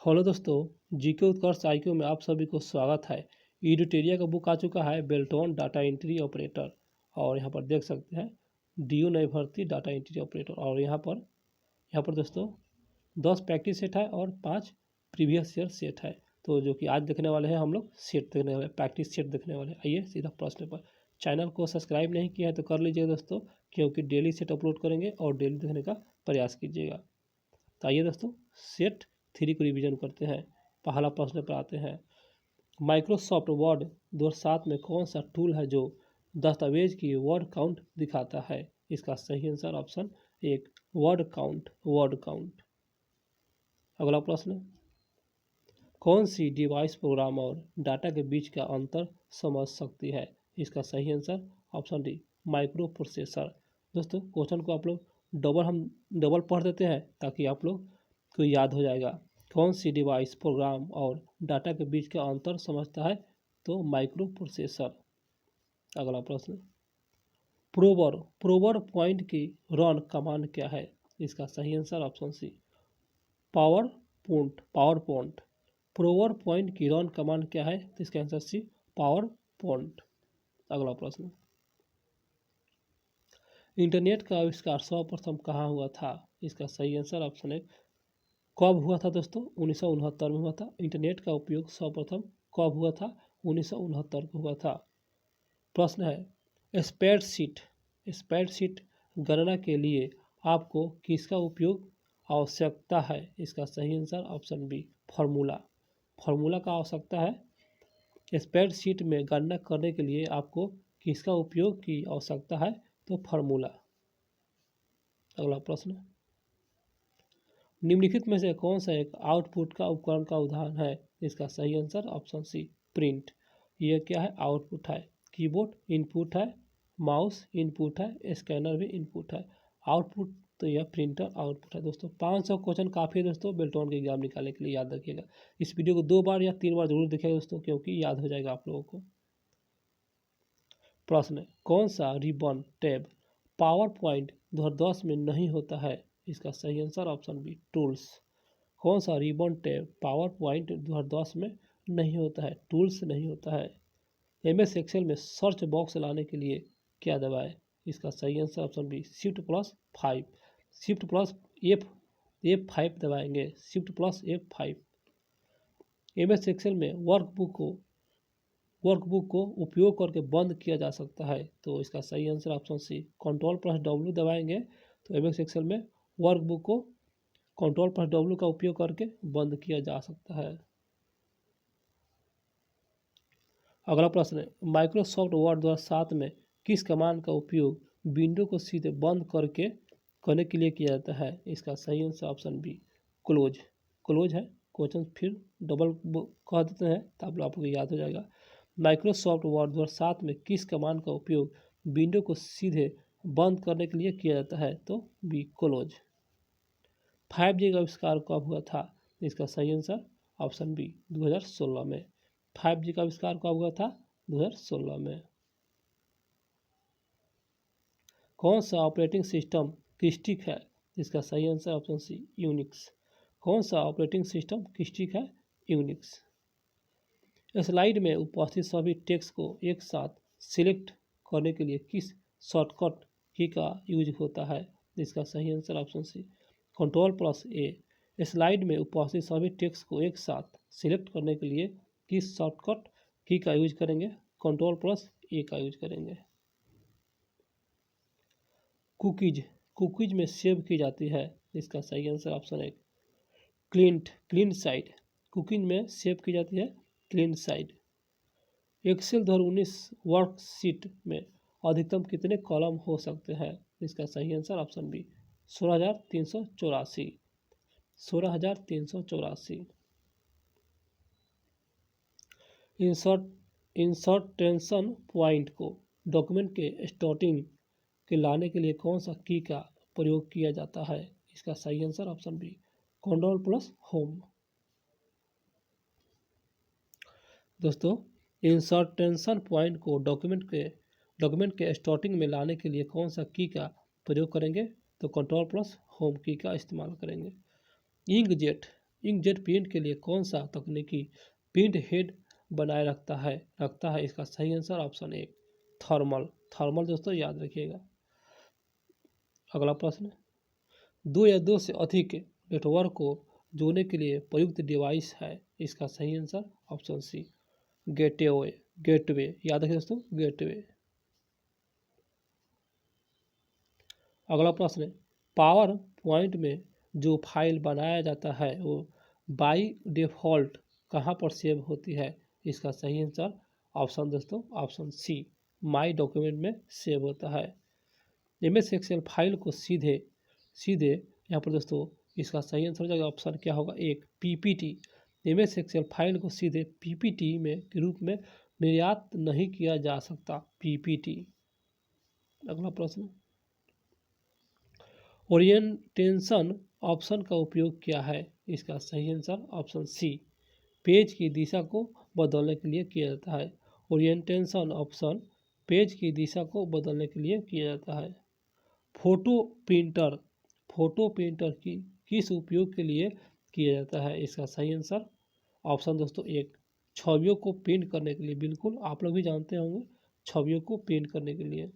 Hello दोस्तों, GK उत्कर्ष IQ में आप सभी को स्वागत है। ईडुटेरिया का बुक आ चुका है बेल्टोन डाटा एंट्री ऑपरेटर। और यहाँ पर देख सकते हैं डीयू नई भर्ती डाटा एंट्री ऑपरेटर। और यहाँ पर दोस्तों 10 प्रैक्टिस सेट है और 5 प्रीवियस ईयर सेट है। तो जो कि आज देखने वाले हैं हम लोग सेट देखने वाले, प्रैक्टिस सेट देखने वाले। आइए सीधा प्रश्न पर। चैनल को सब्सक्राइब नहीं किया है तो कर लीजिएगा दोस्तों, क्योंकि डेली सेट अपलोड करेंगे और डेली देखने का प्रयास कीजिएगा। तो आइए दोस्तों सेट 3 को रिवीजन करते हैं। पहला प्रश्न पर आते हैं। माइक्रोसॉफ्ट वर्ड 2007 में कौन सा टूल है जो दस्तावेज की वर्ड काउंट दिखाता है? इसका सही आंसर ऑप्शन 1 वर्ड काउंट। अगला प्रश्न, कौन सी डिवाइस प्रोग्राम और डाटा के बीच का अंतर समझ सकती है? इसका सही answer option D micro processor. दोस्तों क्वेश्चन को आप लोग डबल पढ़ देते हैं ताकि आप लोग को याद हो जाएगा। कौन सी डिवाइस प्रोग्राम और डाटा के बीच का अंतर समझता है? तो माइक्रो प्रोसेसर। अगला प्रश्न, प्रोवर पॉइंट की रन कमांड क्या है? इसका सही answer option C PowerPoint. PowerPoint की रन कमांड क्या है? तो इसका आंसर सी पावर पॉइंट। अगला प्रश्न, इंटरनेट का आविष्कार सर्वप्रथम कहाँ हुआ था? इसका सही आंसर ऑप्शन 1 कब हुआ था दोस्तों? 1969 में हुआ था। इंटरनेट का उपयोग सर्वप्रथम कब हुआ था? 1969 को हुआ था। प्रश्न है, स्प्रेडशीट गणना के लिए आपको किसका उपयोग आवश्यकता है? इसका सही आंसर ऑप्शन बी फार्मूला का आवश्यकता है। स्प्रेडशीट में गणना करने के लिए आपको किसका उपयोग की आवश्यकता है? तो फार्मूला। अगला प्रश्न, निम्नलिखित में से कौन सा एक आउटपुट का उपकरण का उदाहरण है? इसका सही आंसर ऑप्शन सी प्रिंट। यह क्या है? आउटपुट है। कीबोर्ड इनपुट है, माउस इनपुट है, स्कैनर भी इनपुट है। आउटपुट तो यह प्रिंटर आउटपुट है। दोस्तों 500 क्वेश्चन काफ़ी है दोस्तों बेल्टोन के एग्जाम निकालने के लिए, याद रखिएगा। इस वीडियो को 2 बार या 3 बार जरूर देखिएगा दोस्तों, क्योंकि याद हो जाएगा आप लोगों को। प्रश्न, कौन सा रिबन टैब पावर पॉइंट 2010 में नहीं होता है? इसका सही आंसर ऑप्शन बी टूल्स। कौन सा रिबन टैब पावर पॉइंट 2010 में नहीं होता है? टूल्स नहीं होता है। MS एक्सेल में सर्च बॉक्स लाने के लिए क्या दबाएं? इसका सही answer option B Shift+5। F5 दबाएंगे, Shift+F5। MS एक्सेल में वर्कबुक को उपयोग करके बंद किया जा सकता है। तो इसका सही आंसर ऑप्शन सी Ctrl+W दबाएंगे तो MS एक्सेल में वर्कबुक को Ctrl+W का उपयोग करके बंद किया जा सकता है। अगला प्रश्न है, माइक्रोसॉफ्ट वर्ड 2007 में किस कमांड का उपयोग विंडो को सीधे बंद करने के लिए किया जाता है? इसका सही आंसर ऑप्शन बी क्लोज है। क्वेश्चन फिर डबल कह देते हैं तब आप लोग याद हो जाएगा। माइक्रोसॉफ्ट वर्ड 2007 में किस कमांड का उपयोग विंडो को सीधे बंद करने के लिए किया जाता है? तो बी क्लोज। 5G का आविष्कार कब हुआ था? इसका सही आंसर ऑप्शन बी 2016 में। 5G का आविष्कार कब हुआ था? 2016 में। कौन सा ऑपरेटिंग सिस्टम किस्टिक है? इसका सही आंसर ऑप्शन सी यूनिक्स। कौन सा ऑपरेटिंग सिस्टम किस्टिक है? यूनिक्स। स्लाइड में उपस्थित सभी टेक्स्ट को एक साथ सिलेक्ट करने के लिए किस शॉर्टकट की का यूज होता है? इसका सही आंसर ऑप्शन सी Ctrl+A। स्लाइड में उपस्थित सभी टेक्स्ट को एक साथ सिलेक्ट करने के लिए किस शॉर्टकट की का यूज करेंगे? Ctrl+A का यूज करेंगे। कुकीज में सेव की जाती है। इसका सही आंसर ऑप्शन है क्लीन साइड। कुकीज में सेव की जाती है क्लीन साइड। एक्सेल 2019 वर्कशीट में अधिकतम कितने कॉलम हो सकते हैं? इसका सही आंसर ऑप्शन बी 16,384। इंसर्टेशन पॉइंट को डॉक्यूमेंट के स्टार्टिंग के लाने के लिए कौन सा की का प्रयोग किया जाता है? इसका सही आंसर ऑप्शन बी Ctrl+Home। दोस्तों इंसर्टेशन पॉइंट को डॉक्यूमेंट के स्टार्टिंग में लाने के लिए कौन सा की का प्रयोग करेंगे? तो Ctrl+Home की का इस्तेमाल करेंगे। इंकजेट इंकजेट प्रिंट के लिए कौन सा तकनीकी प्रिंट हेड बनाए रखता है इसका सही answer option A thermal. Thermal दोस्तों याद रखिएगा। अगला प्रश्न, दो या दो से अधिक नेटवर्क को जोड़ने के लिए प्रयुक्त डिवाइस है इसका सही answer option C gateway. Gateway याद रखिए दोस्तों, गेटवे। अगला प्रश्न है, पावर पॉइंट में जो फाइल बनाया जाता है वो बाई डिफ़ॉल्ट कहाँ पर सेव होती है इसका सही आंसर ऑप्शन दोस्तों ऑप्शन सी माई डॉक्यूमेंट में सेव होता है। एमएस एक्सेल फाइल को सीधे सीधे यहाँ पर दोस्तों इसका सही आंसर हो जाएगा ऑप्शन क्या होगा एक पीपीटी। एमएस एक्सेल फाइल को सीधे पीपीटी में के रूप में निर्यात नहीं किया जा सकता पीपीटी। अगला प्रश्न, ओरिएंटेशन ऑप्शन का उपयोग क्या है इसका सही आंसर ऑप्शन सी पेज की दिशा को बदलने के लिए किया जाता है। ओरिएंटेशन ऑप्शन पेज की दिशा को बदलने के लिए किया जाता है। फोटो प्रिंटर की किस उपयोग के लिए किया जाता है इसका सही आंसर ऑप्शन दोस्तों एक छवियों को प्रिंट करने के लिए। बिल्कुल आप लोग भी जानते होंगे छवियों को प्रिंट करने के लिए।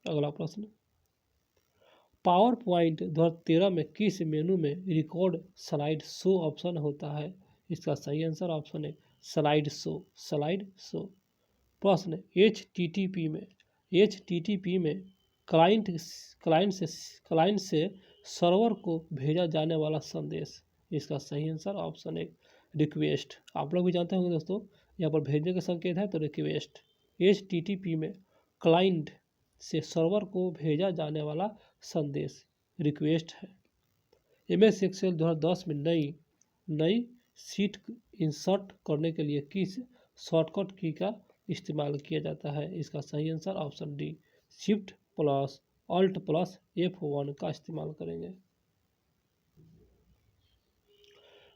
अगला प्रश्न, पावर पॉइंट 2013 में किस मेनू में रिकॉर्ड स्लाइड शो ऑप्शन होता है इसका सही आंसर ऑप्शन है स्लाइड शो। Slide show. प्रश्न, एच टी टी पी में क्लाइंट से सर्वर को भेजा जाने वाला संदेश इसका सही आंसर ऑप्शन है रिक्वेस्ट। आप लोग भी जानते होंगे दोस्तों यहाँ पर भेजने का संकेत है तो रिक्वेस्ट। एच में क्लाइंट से सर्वर को भेजा जाने वाला संदेश रिक्वेस्ट है। एमएस एक्सेल 2010 में नई सीट इंसर्ट करने के लिए किस शॉर्टकट की का इस्तेमाल किया जाता है इसका सही answer option D shift plus alt plus F1 का इस्तेमाल करेंगे।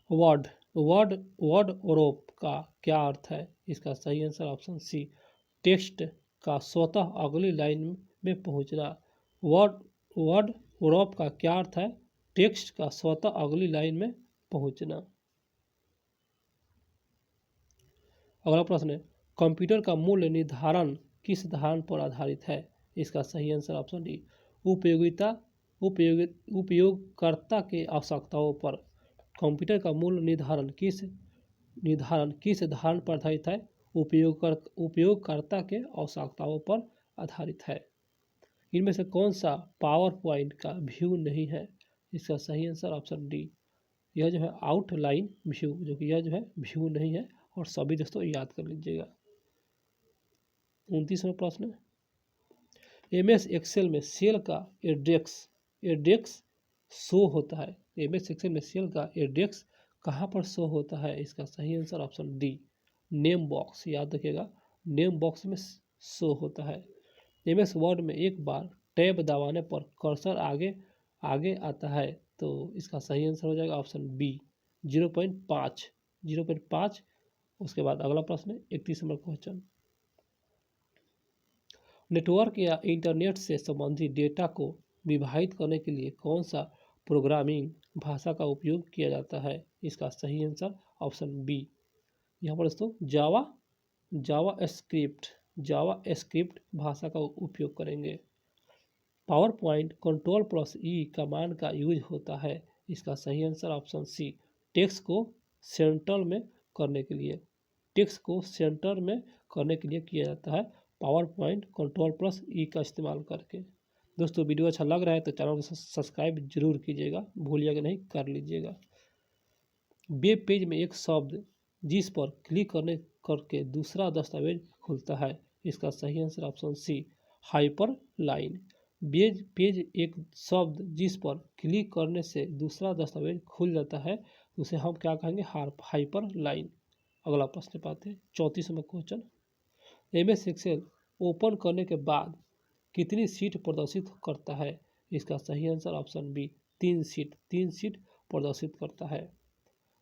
वर्ड वर्ड वर्ड ओरोप का क्या अर्थ है इसका सही आंसर ऑप्शन सी टेक्स्ट का स्वतः अगली लाइन में पहुंचना। वर्ड ओरोप का क्या अर्थ है टेक्स्ट का स्वतः अगली लाइन में पहुंचना। अगला प्रश्न है, कंप्यूटर का मूल्य निर्धारण किस सिद्धांत पर आधारित है इसका सही आंसर ऑप्शन डी उपयोगकर्ता के आवश्यकताओं पर। कंप्यूटर का मूल्य निर्धारण किस सिद्धांत पर आधारित है उपयोगकर्ता के आवश्यकताओं पर आधारित है। इनमें से कौन सा पावर पॉइंट का व्यू नहीं है इसका सही आंसर ऑप्शन डी यह जो है आउटलाइन व्यू जो कि यह जो है व्यू नहीं है और सभी दोस्तों याद कर लीजिएगा। 29वां प्रश्न, एमएस एक्सेल में सेल का इंडेक्स शो होता है। एमएस एक्सेल में सेल का इंडेक्स कहाँ पर शो होता है इसका सही answer option D name box. याद रखिएगा नेम बॉक्स में शो होता है। एमएस वर्ड में एक बार टैब दबाने पर कर्सर आगे आता है तो इसका सही आंसर हो जाएगा ऑप्शन बी 0.5। उसके बाद अगला प्रश्न 31 नंबर क्वेश्चन, नेटवर्क या इंटरनेट से संबंधित डेटा को विभाजित करने के लिए कौन सा प्रोग्रामिंग भाषा का उपयोग किया जाता है इसका सही आंसर ऑप्शन बी यहाँ पर दोस्तों जावा स्क्रिप्ट भाषा का उपयोग करेंगे। पावर पॉइंट कंट्रोल प्लस ई कमांड का यूज होता है इसका सही आंसर ऑप्शन सी टेक्स्ट को सेंटर में करने के लिए किया जाता है पावर पॉइंट कंट्रोल प्लस ई का इस्तेमाल करके। दोस्तों वीडियो अच्छा लग रहा है तो चैनल को सब्सक्राइब जरूर कीजिएगा, भूलिएगा नहीं, कर लीजिएगा। वेब पेज में एक शब्द जिस पर क्लिक करके दूसरा दस्तावेज खुलता है इसका सही answer option C hyper line. Page एक शब्द जिस पर क्लिक करने से दूसरा दस्तावेज खुल जाता है उसे हम क्या कहेंगे हाइपर लाइन। अगला प्रश्न पाते हैं 34वां क्वेश्चन, एमएस एक्सेल ओपन करने के बाद कितनी सीट प्रदर्शित करता है इसका सही आंसर ऑप्शन बी 3 सीट प्रदर्शित करता है।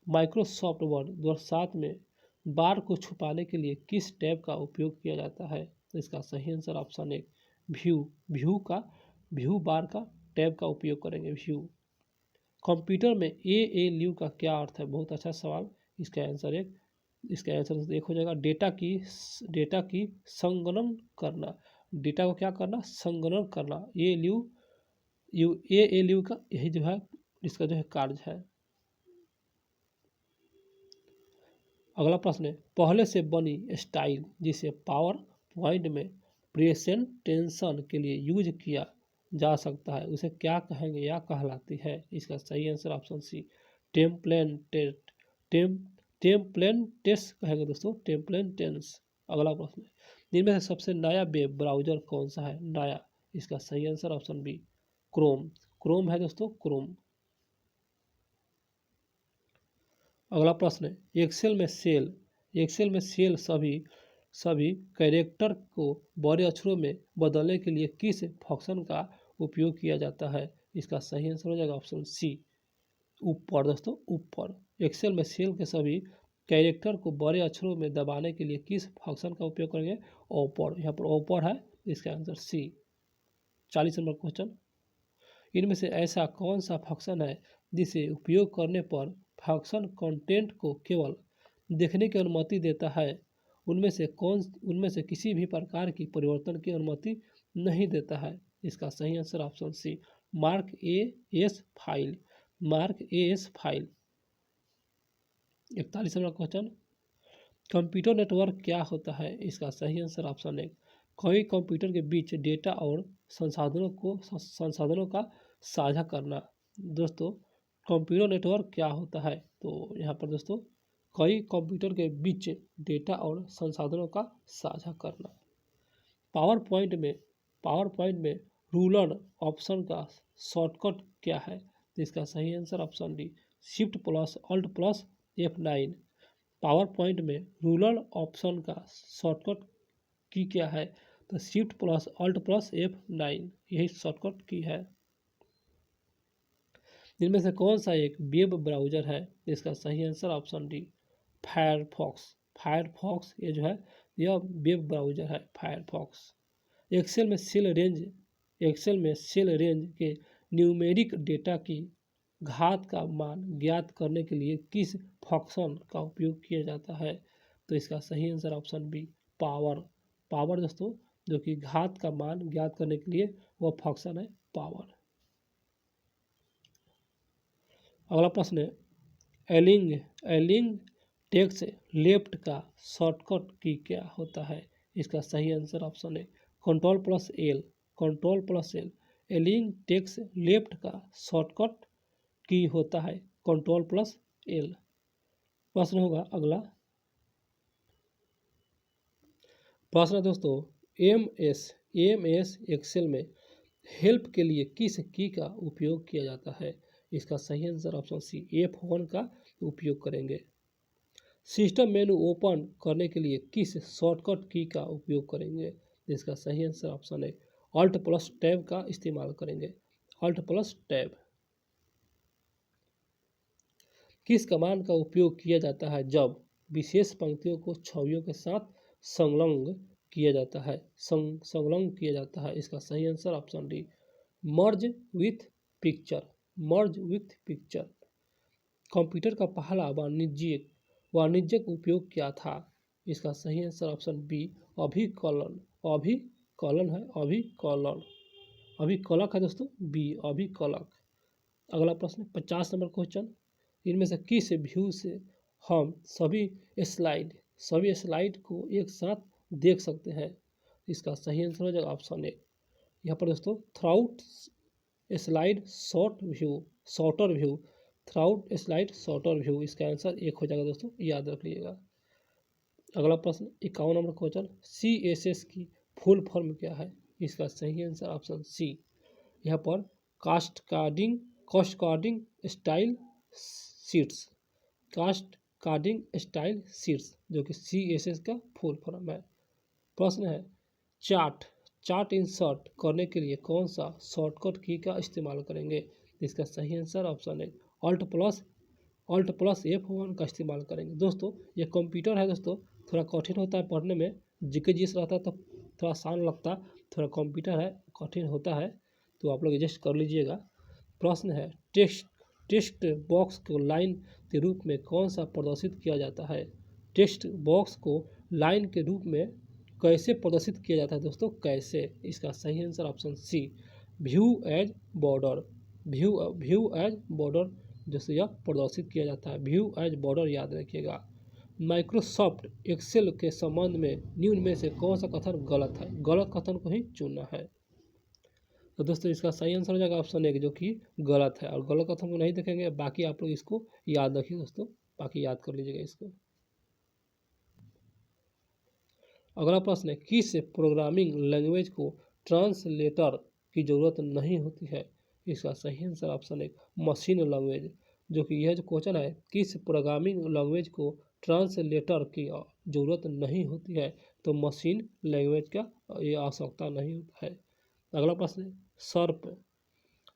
माइक्रोसॉफ्ट वर्ड 2007 में बार को छुपाने के लिए किस टैब का उपयोग किया जाता है इसका सही आंसर ऑप्शन ए व्यू बार का टैब का उपयोग करेंगे व्यू। कंप्यूटर में ALU का क्या अर्थ है? बहुत अच्छा सवाल। इसका आंसर एक हो जाएगा डेटा की संगणन करना। डेटा को क्या करना? संगणन करना। ALU का यही जो है इसका जो है कार्य है। अगला प्रश्न है, पहले से बनी स्टाइल जिसे पावर पॉइंट में प्रेजेंटेशन के लिए यूज किया जा सकता है उसे क्या कहेंगे या कहलाती है? इसका सही आंसर ऑप्शन सी टेम्पलेटेड टेम्पलेटेस कहेंगे दोस्तों, टेम्पलेटेंस। अगला प्रश्न है, इनमें से सबसे नया वेब ब्राउजर कौन सा है? नया। इसका सही answer option B Chrome. Chrome है दोस्तों, क्रोम। अगला प्रश्न है, एक्सेल में सेल सभी कैरेक्टर को बड़े अक्षरों में बदलने के लिए किस फंक्शन का उपयोग किया जाता है? इसका सही आंसर हो जाएगा ऑप्शन सी ऊपर। दोस्तों ऊपर। एक्सेल में सेल के सभी कैरेक्टर को बड़े अक्षरों में दबाने के लिए किस फंक्शन का उपयोग करेंगे? ऊपर। यहाँ पर ऊपर है, इसका आंसर सी। 40 नंबर क्वेश्चन, इनमें से ऐसा कौन सा फंक्शन है जिसे उपयोग करने पर फंक्शन कंटेंट को केवल देखने की अनुमति देता है? उनमें से किसी भी प्रकार की परिवर्तन की अनुमति नहीं देता है? इसका सही answer option C mark as file. Mark as file. 41 number question, computer network क्या होता है? इसका सही आंसर ऑप्शन एक कई कंप्यूटर के बीच डेटा और संसाधनों का साझा करना। दोस्तों कंप्यूटर नेटवर्क क्या होता है? तो यहाँ पर दोस्तों कई कंप्यूटर के बीच डेटा और संसाधनों का साझा करना। पावर पॉइंट में रूलर ऑप्शन का शॉर्टकट क्या है? तो इसका सही answer option D shift plus alt plus F9। PowerPoint में रूलर ऑप्शन का शॉर्टकट की क्या है? तो shift plus alt plus F9 यही शॉर्टकट की है। इनमें से कौन सा एक वेब ब्राउजर है? इसका सही answer option D Firefox. Firefox ये जो है यह वेब ब्राउजर है, फायरफॉक्स। एक्सेल में सेल रेंज के न्यूमेरिक डेटा की घात का मान ज्ञात करने के लिए किस फंक्शन का उपयोग किया जाता है? तो इसका सही answer option B power. Power दोस्तों जो कि घात का मान ज्ञात करने के लिए वह फंक्शन है पावर। अगला प्रश्न है, एलिंग टेक्स्ट लेफ्ट का शॉर्टकट की क्या होता है? इसका सही आंसर ऑप्शन है control plus L. Control plus L. एलिंग टेक्स्ट लेफ्ट का शॉर्टकट की होता है कंट्रोल प्लस एल। प्रश्न होगा अगला प्रश्न दोस्तों, एमएस एक्सेल में हेल्प के लिए किस की का उपयोग किया जाता है? इसका सही आंसर ऑप्शन सी F1 का उपयोग करेंगे। सिस्टम मेनू ओपन करने के लिए किस शॉर्टकट की का उपयोग करेंगे? इसका सही आंसर ऑप्शन है अल्ट प्लस टैब का इस्तेमाल करेंगे। Alt plus tab. किस कमांड का उपयोग किया जाता है जब विशेष पंक्तियों को छवियों के साथ संलग्न किया जाता है? संलग्न किया जाता है। इसका सही answer option D merge with picture. Merge with picture. Computer का पहला वाणिज्यिक उपयोग क्या था? इसका सही आंसर ऑप्शन बी अभिकलन। अभिकलन है, अभिकलन। अभिकलक है दोस्तों, बी अभिकलक। अगला प्रश्न 50 नंबर क्वेश्चन, इनमें से किस व्यू से हम सभी स्लाइड को एक साथ देख सकते हैं? इसका सही आंसर हो जाएगा ऑप्शन ए। यहाँ पर दोस्तों through slide shorter view through slide shorter view इसका आंसर एक हो जाएगा दोस्तों, याद रख लीजिएगा। अगला प्रश्न 51 नंबर क्वेश्चन, CSS की फुल फॉर्म क्या है? इसका सही आंसर ऑप्शन सी। यहाँ पर cascading style sheets. Cascading style sheets जो कि CSS का फुल फॉर्म है। प्रश्न है, चार्ट इंसर्ट करने के लिए कौन सा शॉर्टकट की का इस्तेमाल करेंगे? इसका सही आंसर ऑप्शन है अल्ट प्लस F1 का इस्तेमाल करेंगे। दोस्तों ये कंप्यूटर है दोस्तों, थोड़ा कठिन होता है पढ़ने में। जीके जीएस रहता है तो थोड़ा आसान लगता, थोड़ा कंप्यूटर है कठिन होता है, तो आप लोग एडजस्ट कर लीजिएगा। प्रश्न है, टेक्स्ट बॉक्स को लाइन के रूप में कौन सा प्रदर्शित किया जाता है? टेक्स्ट बॉक्स को लाइन के रूप में कैसे प्रदर्शित किया जाता है दोस्तों? कैसे? इसका सही answer option C, view edge border. View edge border जैसे यह प्रदर्शित किया जाता है। व्यू एज बॉर्डर याद रखिएगा। माइक्रोसॉफ्ट एक्सेल के संबंध में निम्न में से कौन सा कथन गलत है? गलत कथन को ही चुनना है। तो दोस्तों इसका सही आंसर हो जाएगा ऑप्शन एक, जो कि गलत है। और गलत कथन को नहीं देखेंगे, बाकी आप लोग इसको याद रखिए दोस्तों, बाकी याद कर लीजिएगा इसको। अगला प्रश्न है, किस प्रोग्रामिंग लैंग्वेज को ट्रांसलेटर की जरूरत नहीं होती है? इसका सही आंसर ऑप्शन एक, मशीन लैंग्वेज। जो कि यह जो क्वेश्चन है, किस प्रोग्रामिंग लैंग्वेज को ट्रांसलेटर की जरूरत नहीं होती है, तो मशीन लैंग्वेज का ये आवश्यकता नहीं होता है। अगला प्रश्न है, सर्प।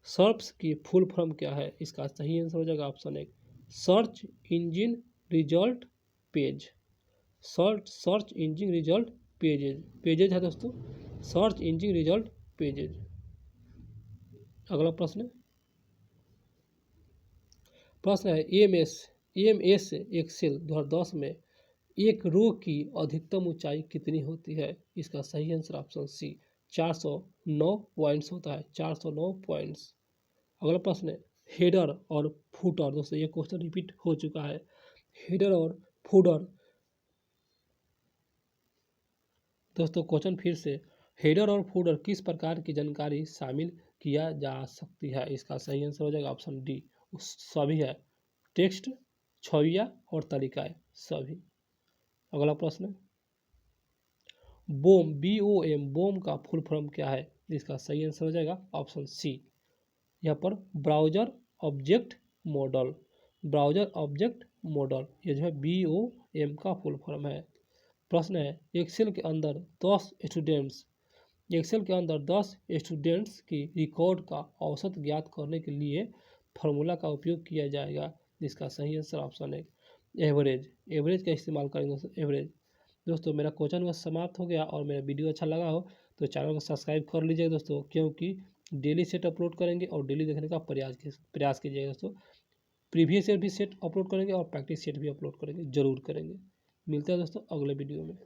सर्प्स की फुल फॉर्म क्या है? इसका सही आंसर हो जाएगा ऑप्शन एक, search engine result page. Search engine result pages है दोस्तों, सर्च इंजन रिजल्ट पेजेज। अगला प्रश्न है एम एस एक्सेल 2010 में एक रो की अधिकतम ऊंचाई कितनी होती है? इसका सही आंसर ऑप्शन सी, 409 पॉइंट्स होता है, 409 पॉइंट्स। अगला प्रश्न है, हेडर और फुटर। दोस्तों ये क्वेश्चन रिपीट हो चुका है। हेडर और फुटर, दोस्तों क्वेश्चन फिर से, हेडर और फुटर किस प्रकार की जानकारी शामिल किया जा सकती है? इसका सही आंसर हो जाएगा ऑप्शन डी, सभी है, टेक्स्ट, छवियां और तालिकाएं सभी। अगला प्रश्न, बोम BOM बोम का फुल फॉर्म क्या है? इसका सही आंसर हो जाएगा ऑप्शन सी, यहाँ पर browser object model. Browser object model ये जो है BOM का फुल फॉर्म है। प्रश्न है, एक्सेल के अंदर 10 स्टूडेंट्स की रिकॉर्ड का औसत ज्ञात करने के लिए फार्मूला का उपयोग किया जाएगा। जिसका सही आंसर ऑप्शन है एवरेज का इस्तेमाल करेंगे दोस्तों, एवरेज। दोस्तों मेरा क्वेश्चन बस समाप्त हो गया, और मेरा वीडियो अच्छा लगा हो तो चैनल को सब्सक्राइब कर लीजिएगा दोस्तों, क्योंकि डेली सेट अपलोड करेंगे और डेली देखने का प्रयास कीजिएगा दोस्तों। प्रीवियस ईयर भी सेट अपलोड करेंगे और प्रैक्टिस सेट भी अपलोड करेंगे, जरूर करेंगे। मिलते हैं दोस्तों अगले वीडियो में।